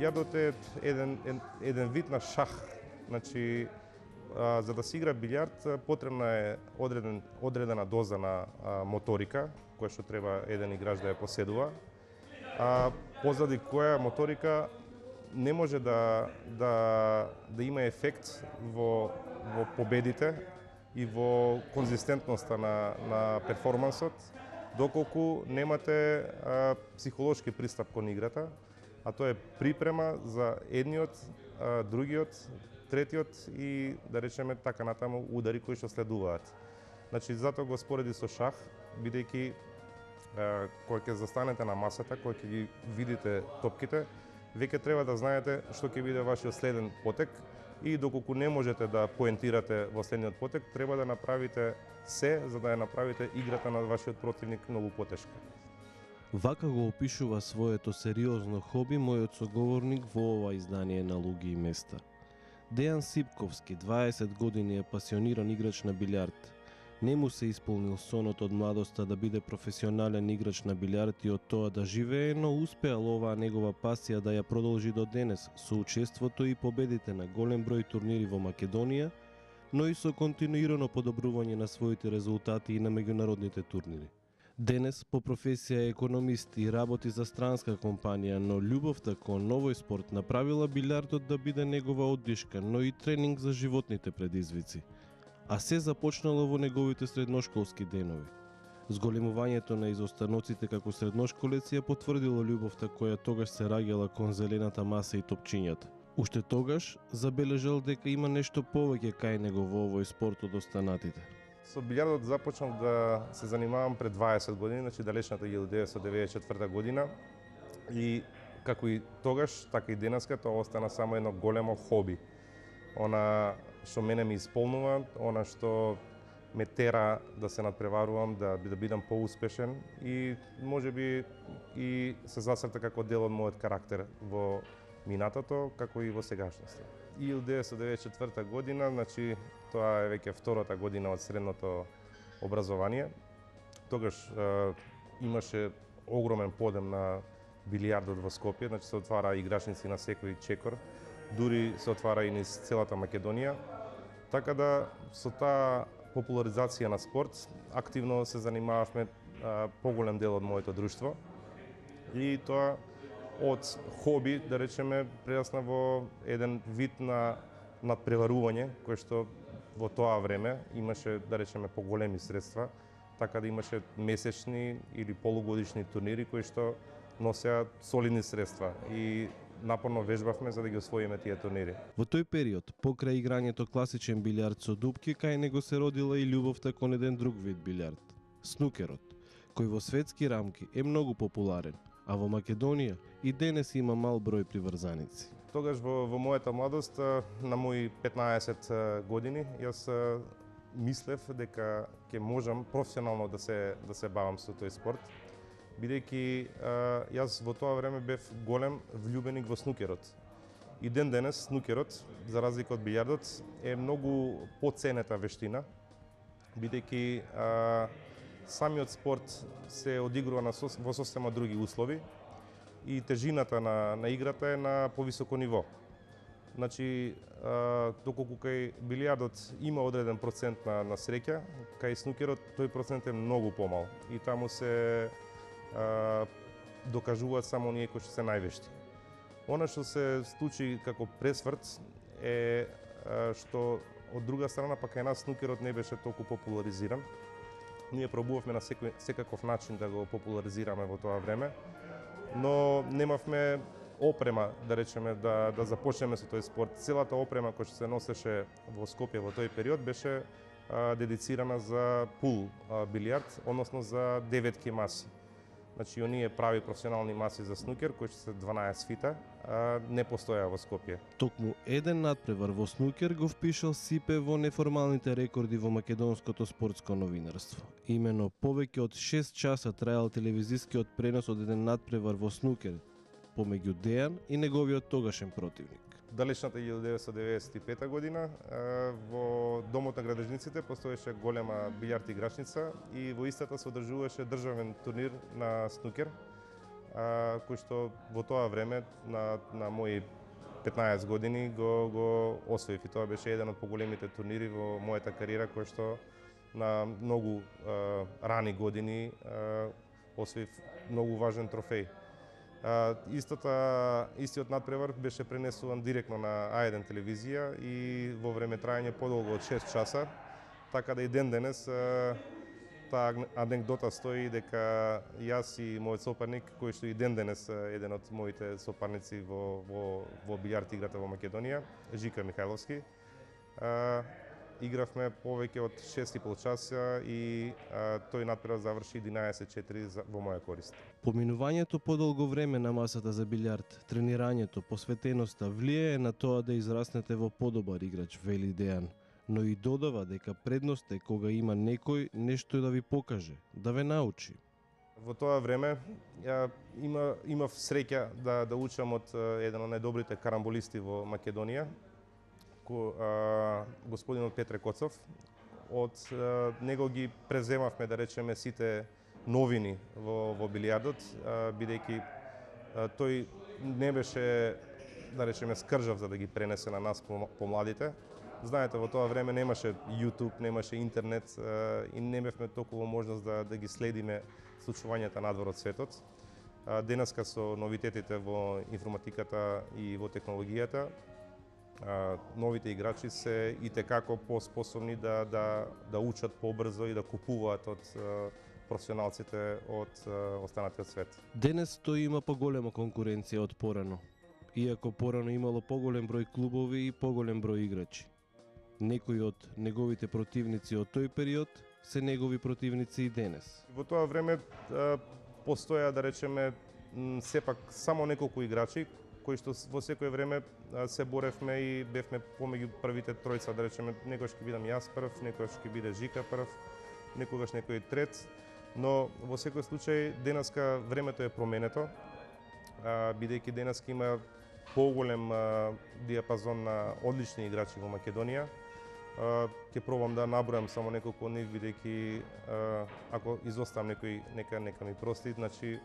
билјардот е еден вид на шах. Значи, за да се игра билјард потребна е одредена доза на моторика, која што треба еден играч да ја поседува. Позади која моторика не може да има ефект во победите и во конзистентноста на перформансот, доколку немате психолошки пристап кон играта, а тоа е припрема за едниот, другиот, третиот и, да речеме, така натаму удари кои што следуваат. Значи, затоа го спореди со шах, бидејќи кога ќе застанете на масата, кога ќе ги видите топките, веќе треба да знаете што ќе биде вашиот следен потек и доколку не можете да поентирате во следниот потек, треба да направите се за да ја направите играта на вашиот противник многу потешка. Вака го опишува своето сериозно хоби мојот соговорник во ова издание на Луѓе и места. Дејан Сипковски, 20 години, е пасиониран играч на билјард. Не му се исполнил сонот од младоста да биде професионален играч на билјард и од тоа да живее, но успеал оваа негова пасија да ја продолжи до денес со учеството и победите на голем број турнири во Македонија, но и со континуирано подобрување на своите резултати и на меѓународните турнири. Денес по професија е економист и работи за странска компанија, но љубовта кон овој спорт направила билјардот да биде негова оддишка, но и тренинг за животните предизвици. А се започнало во неговите средношколски денови. Зголемувањето на изостаноците како средношколец ја потврдило љубовта која тогаш се раѓала кон зелената маса и топчињата. Уште тогаш забележал дека има нешто повеќе кај него во овој спорт од останатите. Со билјардот започнав да се занимавам пред 20 години, значи далечната 1994 година, и како и тогаш, така и денеска, тоа остана само едно големо хоби. Она што мене ми исполнува, она што ме тера да се надпреварувам, да бидам поуспешен и можеби и се засрта како дел од мојот карактер во минатото, како и во сегашноста. 1994 година, значи тоа е веќе втората година од средното образование. Тогаш имаше огромен подем на билијардот во Скопје, значи се отвара играчници на секој чекор, дури се отвара и низ целата Македонија. Така да со таа популаризација на спорт активно се занимававме поголем дел од моето друштво и тоа од хоби, да речеме, прерасна во еден вид на надпреварување, кој што во тоа време имаше, да речеме, поголеми средства, така да имаше месечни или полугодишни турнири кои што носеа солидни средства и напорно вежбавме за да ги освоиме тие турнири. Во тој период, покрај играњето класичен билјард со дупки, кај него се родила и љубовта кон еден друг вид билјард – снукерот, кој во светски рамки е многу популарен, а во Македонија и денес има мал број приврзаници. Тогаш во мојата младост, на мои 15 години, јас мислев дека ќе можам професионално да се бавам со тој спорт, бидејќи јас во тоа време бев голем влюбеник во снукерот. И ден денес снукерот, за разлика од билјардот, е многу поценета вештина, бидејќи самиот спорт се одигрува во сосема други услови и тежината на играта е на повисоко ниво. Значи, доколку кај билјардот има одреден процент на среќа, кај снукерот тој процент е многу помал и таму се докажуваат само оние кои што се највешти. Она што се случи како пресврт е што од друга страна па кај нас снукерот не беше толку популаризиран. Ние пробувавме на секаков начин да го популаризираме во тоа време, но немавме опрема, да речеме, да започнеме со тој спорт. Целата опрема која што се носеше во Скопје во тој период беше дедицирана за пул билјард, односно за деветки маси. Значи, оние прави професионални маси за снукер, кои се 12 фита, не постоја во Скопје. Токму еден надпревар во снукер го впишал Сипе во неформалните рекорди во македонското спортско новинарство. Имено повеќе од 6 часа траел телевизискиот пренос од еден надпревар во снукер помеѓу Дејан и неговиот тогашен противник. Далечната 1995 година во Домот на градежниците постоеше голема билјард играчница и во истата се одржуваше државен турнир на снукер. кој што во тоа време на мои 15 години го освоив, и тоа беше еден од поголемите турнири во мојата кариера, кој што на многу рани години освоив многу важен трофеј. Истиот надпревар беше пренесуван директно на А1 телевизија и во време трајање подолго од 6 часа, така да и ден денес таа анекдота стои дека јас и мојот сопарник, кој што и ден денес еден од моите сопарници во билјард играта во Македонија, Жика Михајловски, игравме повеќе од 6,5 часа и тој надпревар заврши 11:4 во моја корист. Поминувањето подолго време на масата за билјард, тренирањето, посветеноста влијае на тоа да израснете во подобар играч, вели Дејан, но и додава дека предност е кога има некој нешто да ви покаже, да ве научи. Во тоа време имав среќа да учам од еден од најдобрите карамболисти во Македонија, господинот Петре Коцов. Од него ги преземавме, да речеме, сите новини во билјардот, бидејќи тој не беше, да речеме, скржав за да ги пренесе на нас помладите. Знаете, во тоа време немаше YouTube, немаше интернет и не бевме толку можност да ги следиме случувањата надвор од светот. Денеска со новитетите во информатиката и во технологијата, новите играчи се и текако поспособни да учат побрзо и да купуваат од професионалците од останатиот свет. Денес тој има поголема конкуренција од порано, иако порано имало поголем број клубови и поголем број играчи. Некои од неговите противници од тој период се негови противници и денес. Во тоа време постоја, да речеме, сепак само неколку играчи кои што во секое време се боревме и бевме помеѓу првите тројца, да речеме, некогаш ќе бидам јас прв, некогаш ќе биде Жика прв, некогаш некој трет, но во секој случај денеска времето е променето, бидејќи денеска има поголем диапазон на одлични играчи во Македонија. Ќе пробам да набројам само неколку од нив, бидејќи ако изоставам некој, нека ми прости. Значи,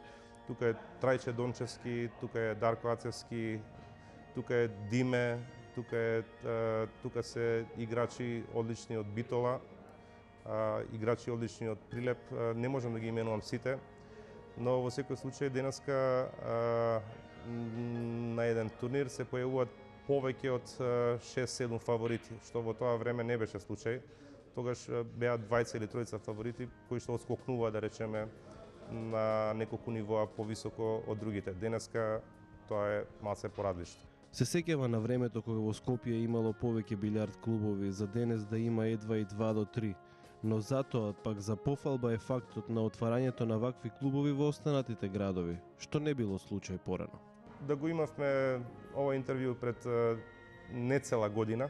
тука е Трајче Дончевски, тука е Дарко Ацевски, тука е Диме, тука се играчи одлични од Битола, играчи одлични од Прилеп. Не можам да ги именувам сите, но во секој случај денеска на еден турнир се појавуваат повеќе од 6-7 фаворити, што во тоа време не беше случај. Тогаш беа 20 или 30 фаворити кои што отскокнува, да речеме, на неколку нивоа повисоко од другите. Денеска тоа е малце поразлично. Се сеќава на времето кога во Скопје имало повеќе билјард клубови, за денес да има едва и 2 до 3. Но затоа пак за пофалба е фактот на отварањето на вакви клубови во останатите градови, што не било случај порано. Да го имавме ова интервју пред нецела година.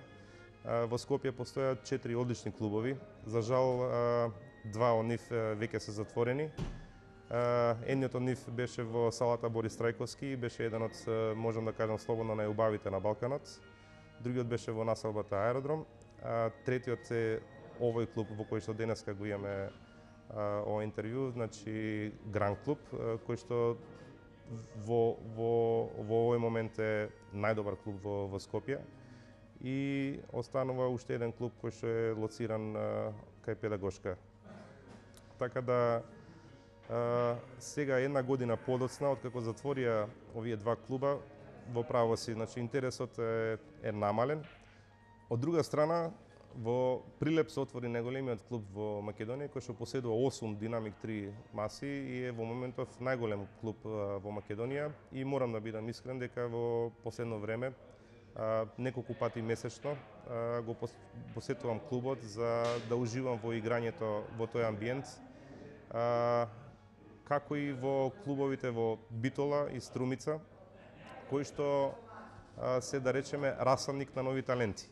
Во Скопје постојат 4 одлични клубови. За жал, 2 од нив веќе се затворени. Едниот од нив беше во салата Борис Трајковски, беше еден од, можам да кажам слободно, најубавите на Балканот. Другиот беше во населбата Аеродром. Третиот е овој клуб во кој што денеска го имаме ова интервју, значи Гран клуб, кој што во овој момент е најдобар клуб во Скопје, и останува уште еден клуб кој што е лоциран кај Педагошка. Така да сега една година подоцна од како затворија овие два клуба, во право си, значи интересот е намален. Од друга страна, во Прилеп се отвори најголемиот клуб во Македонија, кој што поседува 8 Динамик 3 маси и е во моментов најголем клуб во Македонија, и морам да бидам искрен дека во последно време неколку пати месечно го посетувам клубот за да уживам во играњето во тој амбиент, како и во клубовите во Битола и Струмица, кои што се, да речеме, расадник на нови таленти.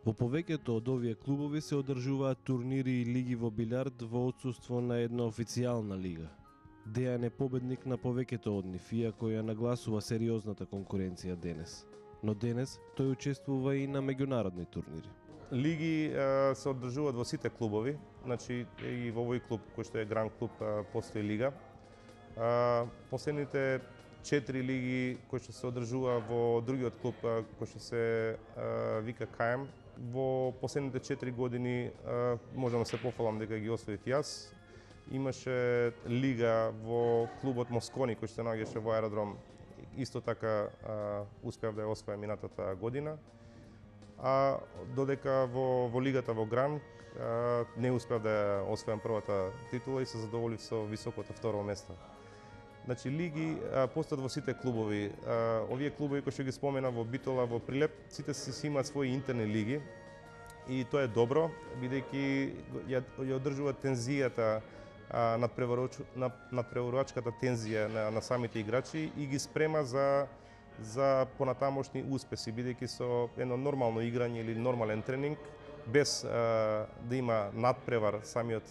Во повеќето од овие клубови се одржуваат турнири и лиги во билјард во отсуство на една официјална лига. Дејан е победник на повеќето од нив, иако ја нагласува сериозната конкуренција денес. Но денес тој учествува и на меѓународни турнири. Лиги се одржуваат во сите клубови, значи и во овој клуб кој што е Гран клуб постои лига. Последните 4 лиги кои што се одржува во другиот клуб кој што се вика КМ, во последните 4 години можам да се пофалам дека ги освоив јас. Имаше лига во клубот Москони кој што се наоѓаше во аеродром, исто така успеав да ја освојам минатата година. А додека во лигата во Гран не успеав да ја освојам првата титула и се задоволив со високото второ место. Значи лиги постојат во сите клубови. Овие клубови кои што ги спомена во Битола, во Прилеп, сите си имаат своји интерни лиги и тоа е добро, бидејќи ја одржува тензијата надпреварувачката тензија на самите играчи и ги спрема за понатамошни успеси, бидејќи со едно нормално играње или нормален тренинг, без да има надпревар самиот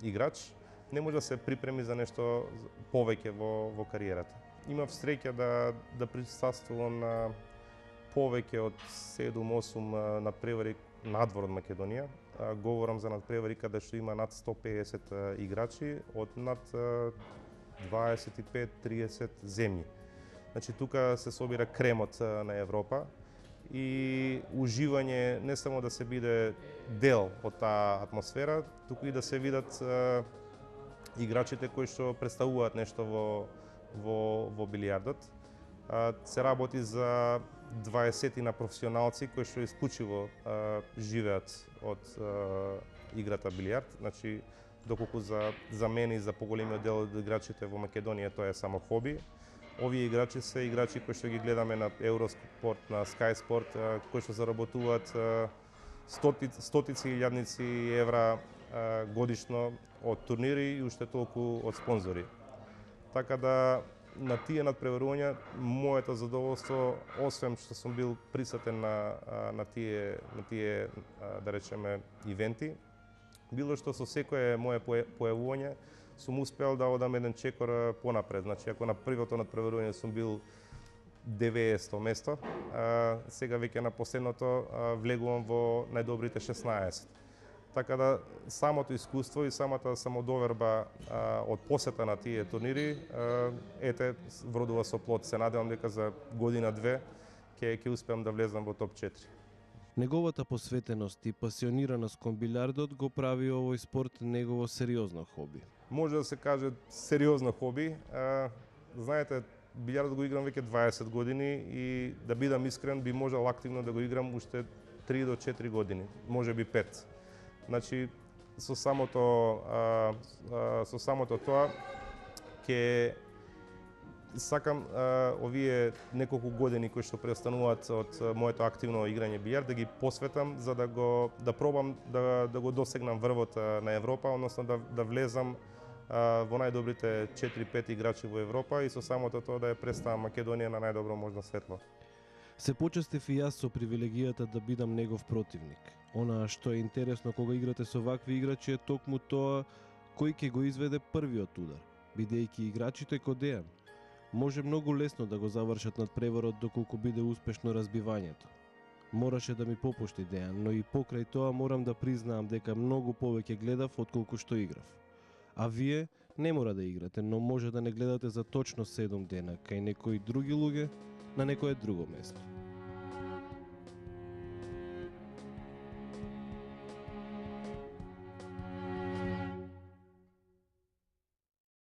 играч, не може да се припреми за нешто повеќе во кариерата. Имав среќа да присуствувам на повеќе од 7-8 надпревари надвор од Македонија. Говорам за надпревари каде што има над 150 играчи од над 25-30 земји. Значи тука се собира кремот на Европа и уживање не само да се биде дел од таа атмосфера, туку и да се видат играчите кои што представуваат нешто во билијардот. Се работи за 20 на професионалци кои што исклучиво живеат од играта билијард. Значи, доколку за мене и за поголемиот дел од играчите во Македонија тоа е само хоби. Овие играчи се играчи кои што ги гледаме на Евроспорт, на Sky Sport, кои што заработуваат стотици илјадници евра годишно од турнири и уште толку од спонзори. Така да на тие надпреварувања моето задоволство, освен што сум бил присутен на тие да речеме ивенти, било што со секое мое појавување сум успеал да одам еден чекор понапред. Значи, ако на првото надпреварување сум бил 90 место, сега веќе на последното влегувам во најдобрите 16. Така да самото искуство и самата самодоверба од посета на тие турнири вродува со плод. Се надевам дека за година-две ќе успеам да влезам во топ 4. Неговата посветеност и пасионираност кон билјардот го прави овој спорт негово сериозно хоби. Може да се каже сериозно хоби. Знаете, билјардот го играм веќе 20 години и да бидам искрен, би можел активно да го играм уште 3 до 4 години, можеби 5. Значи, со самото тоа, ќе сакам овие неколку години кои што преостануваат од моето активно играње билјард да ги посветам за да пробам да го досегнам врвот на Европа, односно да влезам во најдобрите 4-5 играчи во Европа и со самото тоа да ја представам Македонија на најдобро можно светло. Се почестив и јас со привилегијата да бидам негов противник. Она што е интересно кога играте со вакви играчи е токму тоа кој ќе го изведе првиот удар, бидејќи играчите ко Дејан може многу лесно да го завршат надпреварот доколку биде успешно разбивањето. Мораше да ми попушти Дејан, но и покрај тоа морам да признаам дека многу повеќе гледав отколку што играв. А вие не мора да играте, но може да не гледате за точно 7 дена кај некои други луѓе на некое друго место.